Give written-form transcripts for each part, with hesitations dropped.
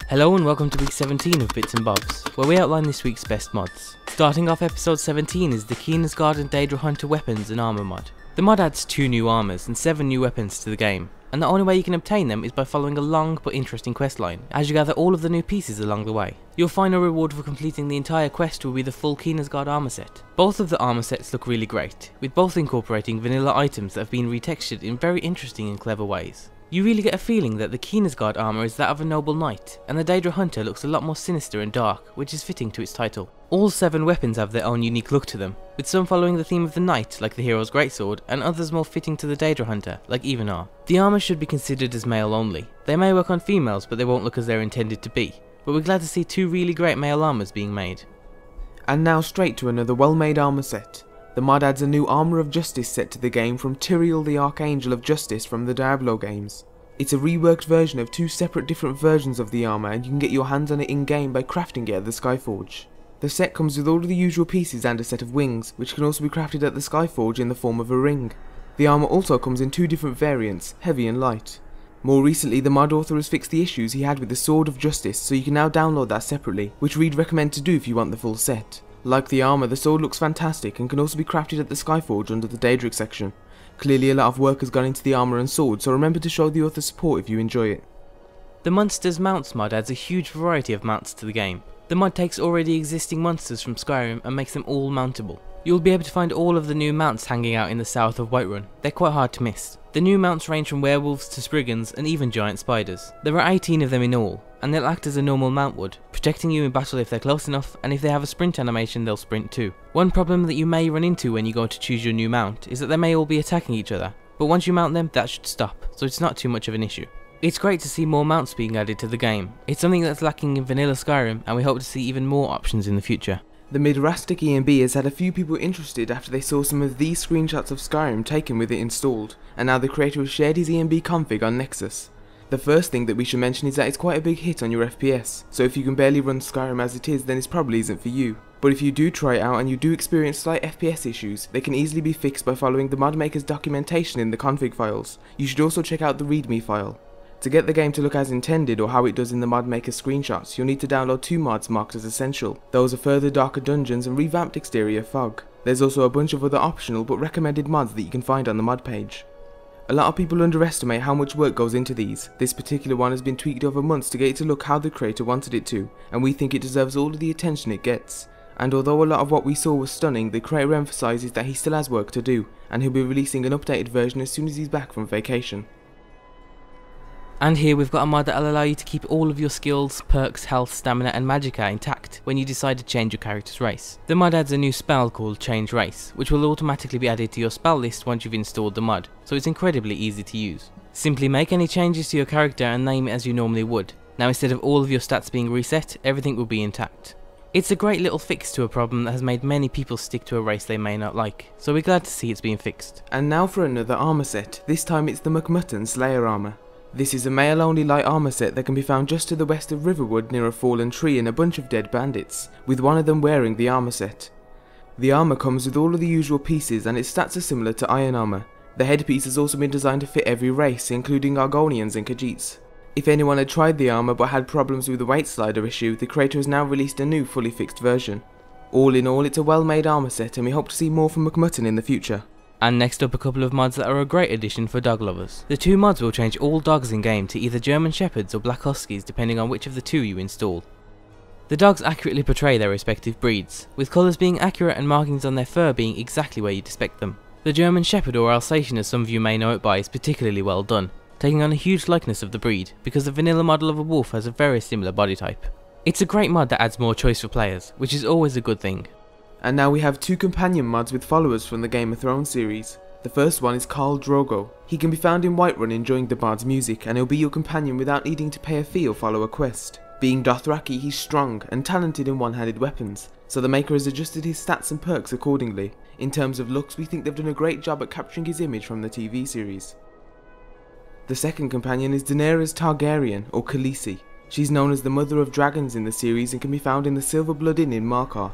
Hello and welcome to week 17 of Bits and Bobs, where we outline this week's best mods. Starting off episode 17 is the Kynesguard and Daedra Hunter weapons and armour mod. The mod adds 2 new armours and 7 new weapons to the game, and the only way you can obtain them is by following a long but interesting questline, as you gather all of the new pieces along the way. Your final reward for completing the entire quest will be the full Kynesguard armour set. Both of the armour sets look really great, with both incorporating vanilla items that have been retextured in very interesting and clever ways. You really get a feeling that the Kynesguard armour is that of a noble knight, and the Daedra Hunter looks a lot more sinister and dark, which is fitting to its title. All 7 weapons have their own unique look to them, with some following the theme of the knight, like the hero's greatsword, and others more fitting to the Daedra Hunter, like Evenar. The armour should be considered as male only. They may work on females, but they won't look as they're intended to be. But we're glad to see 2 really great male armours being made. And now straight to another well-made armour set. The mod adds a new Armour of Justice set to the game from Tyrael-Archangel of Justice from the Diablo games. It's a reworked version of 2 separate different versions of the armour, and you can get your hands on it in-game by crafting it at the Skyforge. The set comes with all of the usual pieces and a set of wings, which can also be crafted at the Skyforge in the form of a ring. The armour also comes in 2 different variants, heavy and light. More recently, the mod author has fixed the issues he had with the Sword of Justice, so you can now download that separately, which we'd recommend to do if you want the full set. Like the armour, the sword looks fantastic and can also be crafted at the Skyforge under the Daedric section. Clearly a lot of work has gone into the armour and sword, so remember to show the author support if you enjoy it. The Monsters Mounts mod adds a huge variety of mounts to the game. The mod takes already existing monsters from Skyrim and makes them all mountable. You'll be able to find all of the new mounts hanging out in the south of Whiterun. They're quite hard to miss. The new mounts range from werewolves to spriggans and even giant spiders. There are 18 of them in all, and they'll act as a normal mount would, protecting you in battle if they're close enough, and if they have a sprint animation they'll sprint too. One problem that you may run into when you go to choose your new mount is that they may all be attacking each other, but once you mount them that should stop, so it's not too much of an issue. It's great to see more mounts being added to the game. It's something that's lacking in vanilla Skyrim, and we hope to see even more options in the future. The Midhrastic ENB has had a few people interested after they saw some of these screenshots of Skyrim taken with it installed, and now the creator has shared his ENB config on Nexus. The first thing that we should mention is that it's quite a big hit on your FPS, so if you can barely run Skyrim as it is, then it probably isn't for you. But if you do try it out and you do experience slight FPS issues, they can easily be fixed by following the mod maker's documentation in the config files. You should also check out the readme file. To get the game to look as intended or how it does in the mod maker's screenshots, you'll need to download 2 mods marked as essential. Those are further darker dungeons and revamped exterior fog. There's also a bunch of other optional but recommended mods that you can find on the mod page. A lot of people underestimate how much work goes into these. This particular one has been tweaked over months to get it to look how the creator wanted it to, and we think it deserves all of the attention it gets. And although a lot of what we saw was stunning, the creator emphasises that he still has work to do, and he'll be releasing an updated version as soon as he's back from vacation. And here we've got a mod that will allow you to keep all of your skills, perks, health, stamina and magicka intact when you decide to change your character's race. The mod adds a new spell called Change Race, which will automatically be added to your spell list once you've installed the mod, so it's incredibly easy to use. Simply make any changes to your character and name it as you normally would. Now instead of all of your stats being reset, everything will be intact. It's a great little fix to a problem that has made many people stick to a race they may not like, so we're glad to see it's being fixed. And now for another armour set, this time it's the McMutton Slayer armour. This is a male only light armour set that can be found just to the west of Riverwood near a fallen tree and a bunch of dead bandits, with one of them wearing the armour set. The armour comes with all of the usual pieces and its stats are similar to iron armour. The headpiece has also been designed to fit every race, including Argonians and Khajiits. If anyone had tried the armour but had problems with the weight slider issue, the creator has now released a new fully fixed version. All in all, it's a well made armour set and we hope to see more from McMutton in the future. And next up a couple of mods that are a great addition for dog lovers. The 2 mods will change all dogs in game to either German Shepherds or Black Huskies depending on which of the 2 you install. The dogs accurately portray their respective breeds, with colours being accurate and markings on their fur being exactly where you'd expect them. The German Shepherd or Alsatian as some of you may know it by is particularly well done, taking on a huge likeness of the breed because the vanilla model of a wolf has a very similar body type. It's a great mod that adds more choice for players, which is always a good thing. And now we have 2 companion mods with followers from the Game of Thrones series. The first one is Khal Drogo. He can be found in Whiterun enjoying the bard's music, and he'll be your companion without needing to pay a fee or follow a quest. Being Dothraki, he's strong and talented in one-handed weapons, so the maker has adjusted his stats and perks accordingly. In terms of looks, we think they've done a great job at capturing his image from the TV series. The second companion is Daenerys Targaryen, or Khaleesi. She's known as the Mother of Dragons in the series and can be found in the Silver Blood Inn in Markarth.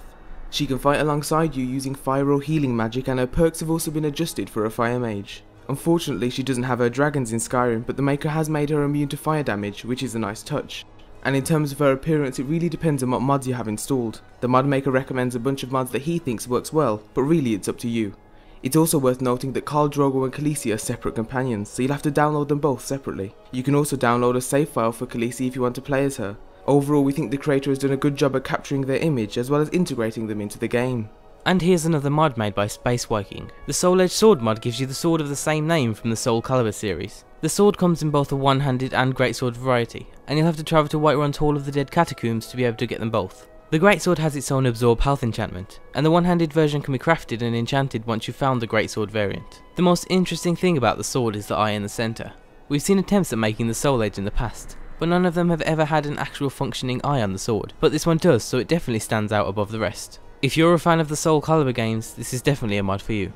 She can fight alongside you using fire or healing magic, and her perks have also been adjusted for a fire mage. Unfortunately, she doesn't have her dragons in Skyrim, but the maker has made her immune to fire damage, which is a nice touch. And in terms of her appearance, it really depends on what mods you have installed. The mod maker recommends a bunch of mods that he thinks works well, but really it's up to you. It's also worth noting that Khal, Drogo and Khaleesi are separate companions, so you'll have to download them both separately. You can also download a save file for Khaleesi if you want to play as her. Overall, we think the creator has done a good job at capturing their image as well as integrating them into the game. And here's another mod made by Space Viking. The Soul Edge Sword mod gives you the sword of the same name from the Soul Calibur series. The sword comes in both a one-handed and greatsword variety, and you'll have to travel to Whiterun's Hall of the Dead Catacombs to be able to get them both. The greatsword has its own absorb health enchantment, and the one-handed version can be crafted and enchanted once you've found the greatsword variant. The most interesting thing about the sword is the eye in the centre. We've seen attempts at making the Soul Edge in the past, but none of them have ever had an actual functioning eye on the sword, but this one does, so it definitely stands out above the rest. If you're a fan of the Soul Calibur games, this is definitely a mod for you.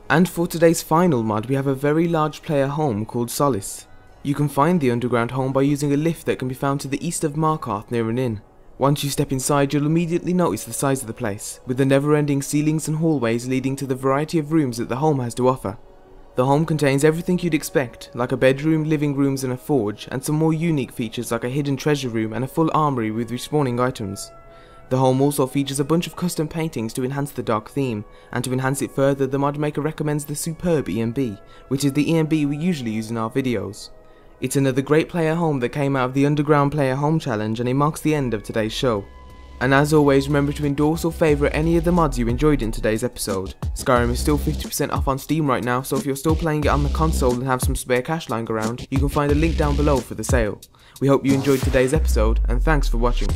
And for today's final mod, we have a very large player home called Solace. You can find the underground home by using a lift that can be found to the east of Markarth near an inn. Once you step inside, you'll immediately notice the size of the place, with the never-ending ceilings and hallways leading to the variety of rooms that the home has to offer. The home contains everything you'd expect, like a bedroom, living rooms and a forge, and some more unique features like a hidden treasure room and a full armory with respawning items. The home also features a bunch of custom paintings to enhance the dark theme, and to enhance it further, the mod maker recommends the Superb ENB, which is the ENB we usually use in our videos. It's another great player home that came out of the Underground Player Home Challenge, and it marks the end of today's show. And as always, remember to endorse or favourite any of the mods you enjoyed in today's episode. Skyrim is still 50% off on Steam right now, so if you're still playing it on the console and have some spare cash lying around, you can find a link down below for the sale. We hope you enjoyed today's episode, and thanks for watching.